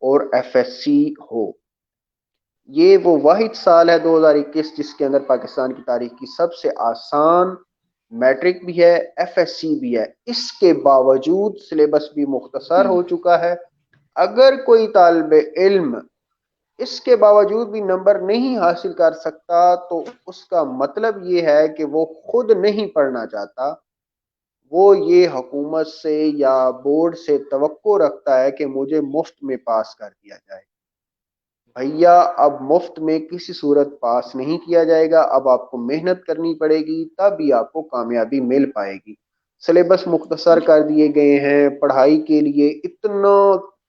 اور ایف ایس سی ہو۔ یہ وہ واحد سال ہے 2021 جس کے اندر پاکستان کی تاریخ کی سب سے آسان میٹرک بھی ہے، ایف ایس سی بھی ہے۔ اس کے باوجود سلیبس بھی مختصر ہوں. ہو چکا ہے۔ اگر کوئی طالب علم اس کے باوجود بھی نمبر نہیں حاصل کر سکتا تو اس کا مطلب یہ ہے کہ وہ خود نہیں پڑھنا چاہتا، وہ یہ حکومت سے یا بورڈ سے توقع رکھتا ہے کہ مجھے مفت میں پاس کر دیا جائے۔ بھیا اب مفت میں کسی صورت پاس نہیں کیا جائے گا، اب آپ کو محنت کرنی پڑے گی، تب ہی آپ کو کامیابی مل پائے گی۔ سلیبس مختصر کر دیے گئے ہیں، پڑھائی کے لیے اتنا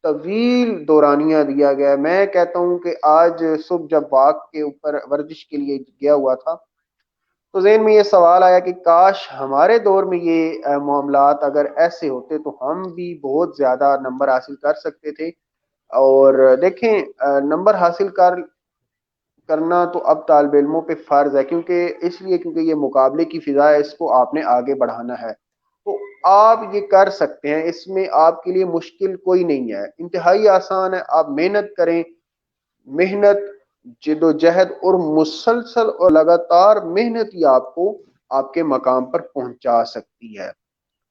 طویل دورانیہ دیا گیا ہے۔ میں کہتا ہوں کہ آج صبح جب واک کے اوپر ورزش کے لیے گیا ہوا تھا تو ذہن میں یہ سوال آیا کہ کاش ہمارے دور میں یہ معاملات اگر ایسے ہوتے تو ہم بھی بہت زیادہ نمبر حاصل کر سکتے تھے۔ اور دیکھیں، نمبر حاصل کرنا تو اب طالب علموں پہ فرض ہے، کیونکہ یہ مقابلے کی فضا ہے، اس کو آپ نے آگے بڑھانا ہے۔ تو آپ یہ کر سکتے ہیں، اس میں آپ کے لیے مشکل کوئی نہیں ہے، انتہائی آسان ہے۔ آپ محنت کریں، محنت، جد و جہد اور مسلسل اور لگاتار محنت ہی آپ کو آپ کے مقام پر پہنچا سکتی ہے۔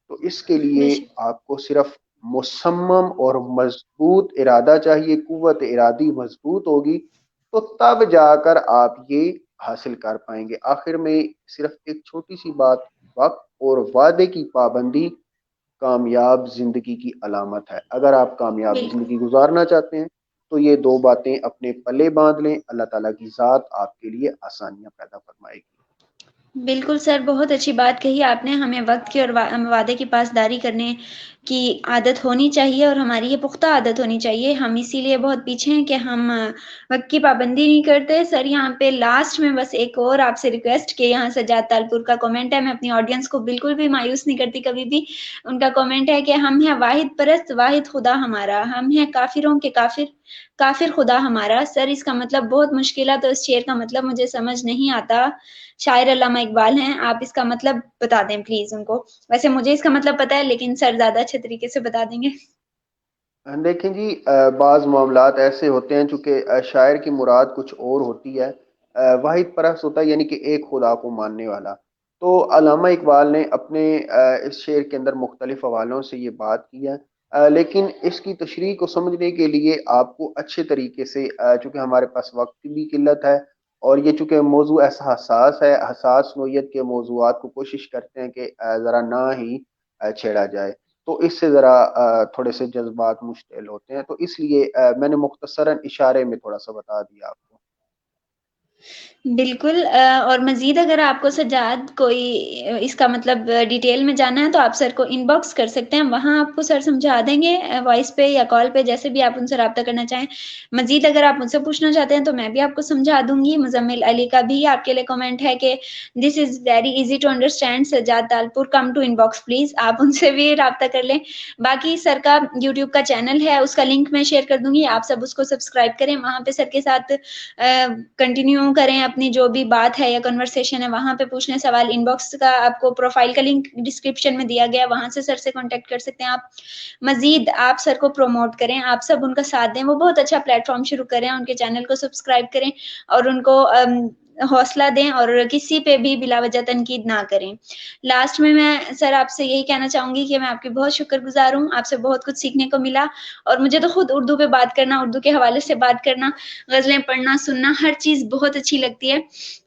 تو اس کے بے لیے شک. آپ کو صرف مصمم اور مضبوط ارادہ چاہیے، قوت ارادی مضبوط ہوگی تو تب جا کر آپ یہ حاصل کر پائیں گے۔ آخر میں صرف ایک چھوٹی سی بات، وقت اور وعدے کی پابندی کامیاب زندگی کی علامت ہے۔ اگر آپ کامیاب بالکل. زندگی گزارنا چاہتے ہیں تو یہ دو باتیں اپنے پلے باندھ لیں، اللہ تعالیٰ کی ذات آپ کے لیے آسانیاں پیدا فرمائے گی۔ بالکل سر، بہت اچھی بات کہی آپ نے. ہمیں وقت کی اور وعدے کی پاسداری کرنے کی عادت ہونی چاہیے، اور ہماری یہ پختہ عادت ہونی چاہیے. ہم اسی لیے بہت پیچھے ہیں کہ ہم وقت کی پابندی نہیں کرتے. سر یہاں پہ لاسٹ میں بس ایک اور آپ سے ریکویسٹ کہ یہاں سجاد تالپور کا کامنٹ ہے، میں اپنی آڈینس کو بالکل بھی مایوس نہیں کرتی کبھی بھی. ان کا کامنٹ ہے کہ ہم ہیں واحد پرست، واحد خدا ہمارا، ہم ہیں کافروں کے کافر، کافر خدا ہمارا. سر اس کا مطلب بہت مشکل ہے، تو اس شعر کا مطلب مجھے سمجھ نہیں آتا. شاعر علامہ اقبال ہیں، آپ اس کا مطلب بتا دیں پلیز ان کو. ویسے مجھے اس کا مطلب پتا ہے لیکن سر زیادہ اچھے طریقے سے بتا دیں گے. دیکھیں جی، بعض معاملات ایسے ہوتے ہیں چونکہ شاعر کی مراد کچھ اور ہوتی ہے، واحد پرست ہوتا ہے یعنی کہ ایک خدا کو ماننے والا۔ تو علامہ اقبال نے اپنے اس شعر کے اندر مختلف حوالوں سے یہ بات کی ہے۔ لیکن اس کی تشریح کو سمجھنے کے لیے آپ کو اچھے طریقے سے چونکہ ہمارے پاس وقت کی بھی قلت ہے اور یہ چونکہ موضوع ایسا حساس ہے، حساس نوعیت کے موضوعات کو کوشش کرتے ہیں کہ ذرا نہ ہی چھیڑا جائے، تو اس سے ذرا تھوڑے سے جذبات مشتعل ہوتے ہیں، تو اس لیے میں نے مختصراً اشارے میں تھوڑا سا بتا دیا آپ کو۔ بالکل، اور مزید اگر آپ کو سجاد کوئی اس کا مطلب ڈیٹیل میں جانا ہے تو آپ سر کو ان باکس کر سکتے ہیں، وہاں آپ کو سر سمجھا دیں گے وائس پہ یا کال پہ، جیسے بھی آپ ان سے رابطہ کرنا چاہیں۔ مزید اگر آپ مجھ سے پوچھنا چاہتے ہیں تو میں بھی آپ کو سمجھا دوں گی۔ مزمل علی کا بھی آپ کے لیے کمنٹ ہے کہ this is very easy to understand Sajjad Talpur, come to inbox please, آپ ان سے بھی رابطہ کر لیں۔ باقی سر کا یوٹیوب کا چینل ہے، اس کا لنک میں شیئر کر دوں گی، آپ سب اس کو سبسکرائب کریں، وہاں پہ سر کے ساتھ کنٹینیو کریں اپنی جو بھی بات ہے یا کنورسیشن ہے، وہاں پہ پوچھنے سوال۔ ان باکس کا آپ کو پروفائل کا لنک ڈسکرپشن میں دیا گیا، وہاں سے سر سے کانٹیکٹ کر سکتے ہیں آپ۔ مزید آپ سر کو پروموٹ کریں، آپ سب ان کا ساتھ دیں، وہ بہت اچھا پلیٹ فارم شروع کریں، ان کے چینل کو سبسکرائب کریں اور ان کو حوصلہ دیں اور کسی پہ بھی بلا وجہ تنقید نہ کریں۔ لاسٹ میں سر آپ سے یہی کہنا چاہوں گی کہ میں آپ کی بہت شکر گزار ہوں، آپ سے بہت کچھ سیکھنے کو ملا، اور مجھے تو خود اردو پہ بات کرنا، اردو کے حوالے سے بات کرنا، غزلیں پڑھنا، سننا، ہر چیز بہت اچھی لگتی ہے،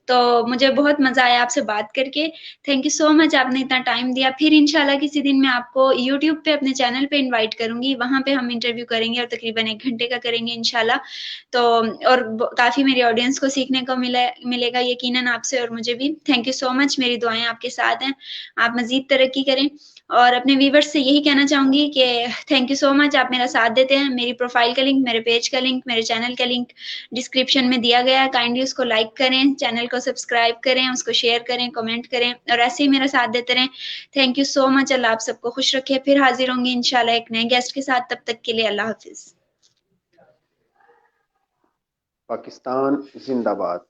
تو مجھے بہت مزہ آیا آپ سے بات کر کے۔ تھینک یو سو مچ، آپ نے اتنا ٹائم دیا۔ پھر انشاءاللہ کسی دن میں آپ کو یوٹیوب پہ اپنے چینل پہ انوائٹ کروں گی، وہاں پہ ہم انٹرویو کریں گے اور تقریباً 1 گھنٹے کا کریں گے انشاءاللہ۔ تو اور کافی میری آڈینس کو سیکھنے کو ملے گا یقیناً آپ سے اور مجھے بھی۔ تھینک یو سو مچ، میری دعائیں آپ کے ساتھ ہیں، آپ مزید ترقی کریں۔ اور اپنے ویورز سے یہی کہنا چاہوں گی کہ تھینک یو سو مچ، آپ میرا ساتھ دیتے ہیں۔ میری پروفائل کا لنک، میرے پیج کا لنک، میرے چینل کا لنک ڈسکرپشن میں دیا گیا ہے، کائنڈلی اس کو لائک کریں، چینل کو سبسکرائب کریں، اس کو شیئر کریں، کمنٹ کریں اور ایسے ہی میرا ساتھ دیتے رہیں۔ تھینک یو سو مچ، اللہ آپ سب کو خوش رکھے۔ پھر حاضر ہوں گی انشاءاللہ ایک نئے گیسٹ کے ساتھ، تب تک کے لیے اللہ حافظ۔ پاکستان زندہ باد۔